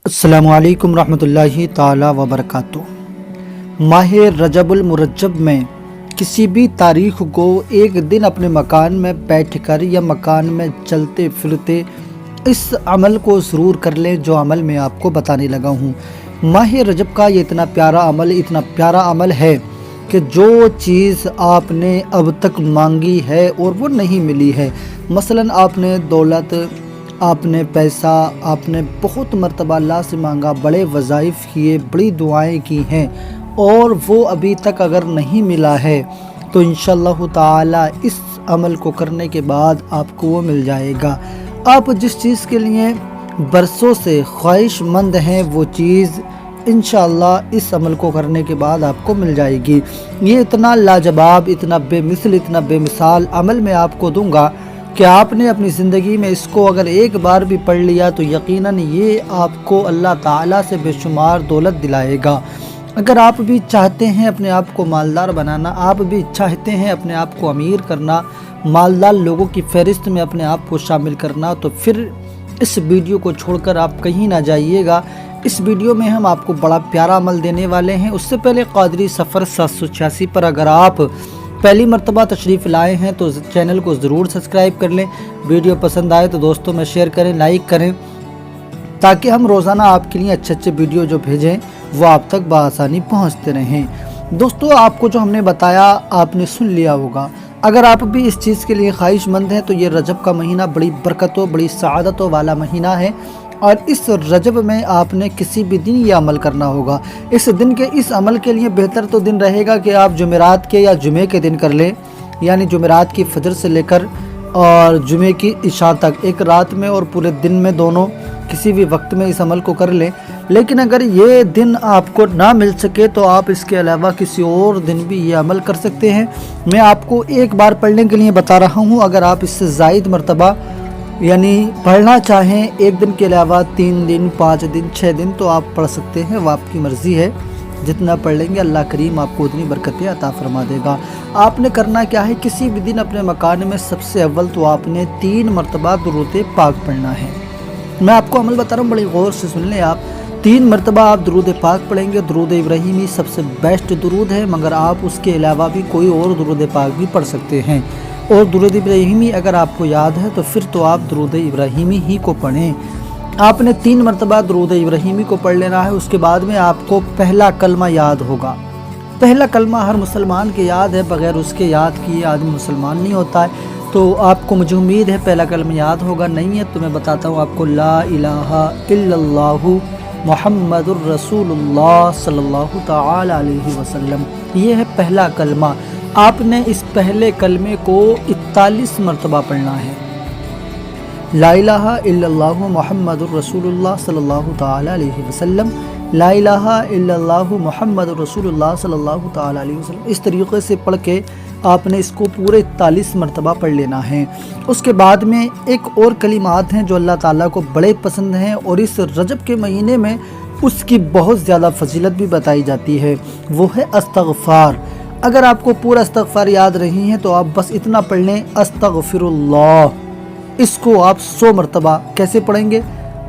السلام علیکم ورحمۃ اللہ تعالی وبرکاتہ۔ ماہ رجب المرجب میں کسی بھی تاریخ کو ایک دن اپنے مکان میں بیٹھ کر یا مکان میں چلتے پھرتے اس عمل کو ضرور کر لیں جو عمل میں آپ کو بتانے لگا ہوں۔ ماہ رجب کا یہ اتنا پیارا عمل ہے کہ جو چیز آپ نے اب تک مانگی ہے اور وہ نہیں ملی ہے، مثلاً آپ نے دولت، آپ نے پیسہ، آپ نے بہت مرتبہ اللہ سے مانگا، بڑے وظائف کیے، بڑی دعائیں کی ہیں اور وہ ابھی تک اگر نہیں ملا ہے تو انشاءاللہ تعالی اس عمل کو کرنے کے بعد آپ کو وہ مل جائے گا۔ آپ جس چیز کے لیے برسوں سے خواہش مند ہیں وہ چیز انشاءاللہ اس عمل کو کرنے کے بعد آپ کو مل جائے گی۔ یہ اتنا لاجواب، اتنا بے مثل، اتنا بے مثال عمل میں آپ کو دوں گا کہ آپ نے اپنی زندگی میں اس کو اگر ایک بار بھی پڑھ لیا تو یقیناً یہ آپ کو اللہ تعالیٰ سے بے شمار دولت دلائے گا۔ اگر آپ بھی چاہتے ہیں اپنے آپ کو مالدار بنانا، آپ بھی چاہتے ہیں اپنے آپ کو امیر کرنا، مالدار لوگوں کی فہرست میں اپنے آپ کو شامل کرنا، تو پھر اس ویڈیو کو چھوڑ کر آپ کہیں نہ جائیے گا۔ اس ویڈیو میں ہم آپ کو بڑا پیارا عمل دینے والے ہیں۔ اس سے پہلے قادری سفر 786 پر اگر آپ پہلی مرتبہ تشریف لائے ہیں تو چینل کو ضرور سبسکرائب کر لیں۔ ویڈیو پسند آئے تو دوستوں میں شیئر کریں، لائک کریں، تاکہ ہم روزانہ آپ کے لیے اچھے ویڈیو جو بھیجیں وہ آپ تک بآسانی پہنچتے رہیں۔ دوستو، آپ کو جو ہم نے بتایا آپ نے سن لیا ہوگا۔ اگر آپ بھی اس چیز کے لیے خواہش مند ہیں تو یہ رجب کا مہینہ بڑی برکتوں، بڑی سعادتوں والا مہینہ ہے، اور اس رجب میں آپ نے کسی بھی دن یہ عمل کرنا ہوگا۔ اس دن کے اس عمل کے لیے بہتر تو دن رہے گا کہ آپ جمعرات کے یا جمعے کے دن کر لیں، یعنی جمعرات کی فجر سے لے کر اور جمعے کی عشاء تک، ایک رات میں اور پورے دن میں، دونوں کسی بھی وقت میں اس عمل کو کر لیں۔ لیکن اگر یہ دن آپ کو نہ مل سکے تو آپ اس کے علاوہ کسی اور دن بھی یہ عمل کر سکتے ہیں۔ میں آپ کو ایک بار پڑھنے کے لیے بتا رہا ہوں، اگر آپ اس سے زائد مرتبہ یعنی پڑھنا چاہیں ایک دن کے علاوہ 3 دن، 5 دن، 6 دن تو آپ پڑھ سکتے ہیں، وہ آپ کی مرضی ہے۔ جتنا پڑھ لیں گے اللہ کریم آپ کو اتنی برکتیں عطا فرما دے گا۔ آپ نے کرنا کیا ہے، کسی بھی دن اپنے مکان میں سب سے اول تو آپ نے 3 مرتبہ درود پاک پڑھنا ہے۔ میں آپ کو عمل بتا رہا ہوں، بڑی غور سے سن لیں۔ آپ 3 مرتبہ آپ درود پاک پڑھیں گے۔ درود ابراہیمی سب سے بیسٹ درود ہے، مگر آپ اس کے علاوہ بھی کوئی اور درود پاک بھی پڑھ سکتے ہیں، اور درود ابراہیمی اگر آپ کو یاد ہے تو پھر تو آپ درود ابراہیمی ہی کو پڑھیں۔ آپ نے 3 مرتبہ درود ابراہیمی کو پڑھ لینا ہے۔ اس کے بعد میں آپ کو پہلا کلمہ یاد ہوگا۔ پہلا کلمہ ہر مسلمان کے یاد ہے، بغیر اس کے یاد کیے آدمی مسلمان نہیں ہوتا ہے، تو آپ کو مجھے امید ہے پہلا کلمہ یاد ہوگا۔ نہیں ہے تو میں بتاتا ہوں آپ کو، لا الہ الا اللہ محمد الرسول اللہ صلی اللہ تعالی علیہ وسلم، یہ ہے پہلا کلمہ۔ آپ نے اس پہلے کلمے کو 41 مرتبہ پڑھنا ہے۔ لا الہ الا اللہ محمد الرسول اللہ صلی اللہ تعالی علیہ وسلم، لا الہ الا اللہ محمد الرسول اللہ صلی اللہ تعالی علیہ وسلم، اس طریقے سے پڑھ کے آپ نے اس کو پورے 41 مرتبہ پڑھ لینا ہے۔ اس کے بعد میں ایک اور کلمات ہیں جو اللہ تعالیٰ کو بڑے پسند ہیں، اور اس رجب کے مہینے میں اس کی بہت زیادہ فضیلت بھی بتائی جاتی ہے، وہ ہے استغفار۔ اگر آپ کو پورا استغفار یاد رہی ہیں تو آپ بس اتنا پڑھ لیں، استغفر اللہ۔ اس کو آپ 100 مرتبہ کیسے پڑھیں گے؟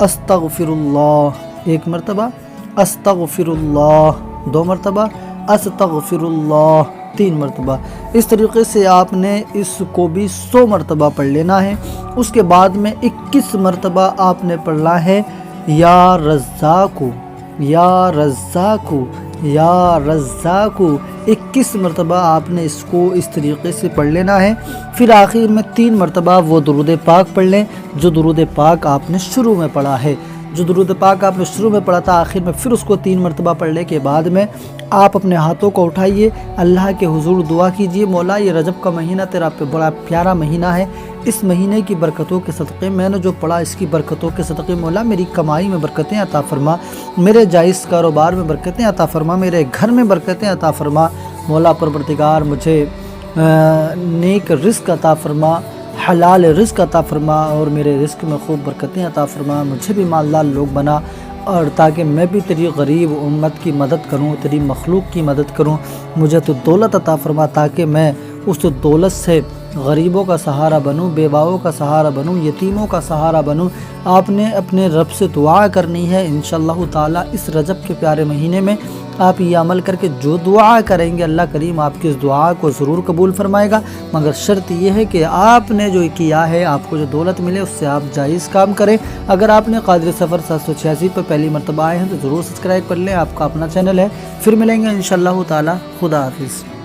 استغفر اللہ 1 مرتبہ، استغفر اللہ 2 مرتبہ، استغفر اللہ 3 مرتبہ۔ اس طریقے سے آپ نے اس کو بھی 100 مرتبہ پڑھ لینا ہے۔ اس کے بعد میں 21 مرتبہ آپ نے پڑھنا ہے، یا رزاق، یا رزاق، یا رزاق، 21 مرتبہ آپ نے اس کو اس طریقے سے پڑھ لینا ہے۔ پھر آخر میں 3 مرتبہ وہ درود پاک پڑھ لیں جو درود پاک آپ نے شروع میں پڑھا ہے۔ جو درود پاک آپ نے شروع میں پڑھا تھا، آخر میں پھر اس کو 3 مرتبہ پڑھنے کے بعد میں آپ اپنے ہاتھوں کو اٹھائیے، اللہ کے حضور دعا کیجئے، مولا یہ رجب کا مہینہ تیرا پہ بڑا پیارا مہینہ ہے، اس مہینے کی برکتوں کے صدقے میں نے جو پڑھا، اس کی برکتوں کے صدقے مولا میری کمائی میں برکتیں عطا فرما، میرے جائز کاروبار میں برکتیں عطا فرما، میرے گھر میں برکتیں عطا فرما، مولا پروردگار مجھے نیک رزق عطا فرما، حلال رزق عطا فرما، اور میرے رزق میں خوب برکتیں عطا فرما، مجھے بھی مالدار لوگ بنا، اور تاکہ میں بھی تیری غریب امت کی مدد کروں، تیری مخلوق کی مدد کروں، مجھے تو دولت عطا فرما تاکہ میں اس دولت سے غریبوں کا سہارا بنوں، بیواؤں کا سہارا بنوں، یتیموں کا سہارا بنوں۔ آپ نے اپنے رب سے دعا کرنی ہے انشاءاللہ تعالی۔ اس رجب کے پیارے مہینے میں آپ یہ عمل کر کے جو دعا کریں گے اللہ کریم آپ کی اس دعا کو ضرور قبول فرمائے گا، مگر شرط یہ ہے کہ آپ نے جو کیا ہے، آپ کو جو دولت ملے اس سے آپ جائز کام کریں۔ اگر آپ نے قادر سفر 786 پر پہلی مرتبہ آئے ہیں تو ضرور سبسکرائب کر لیں، آپ کا اپنا چینل ہے۔ پھر ملیں گے انشاءاللہ تعالی، خدا حافظ۔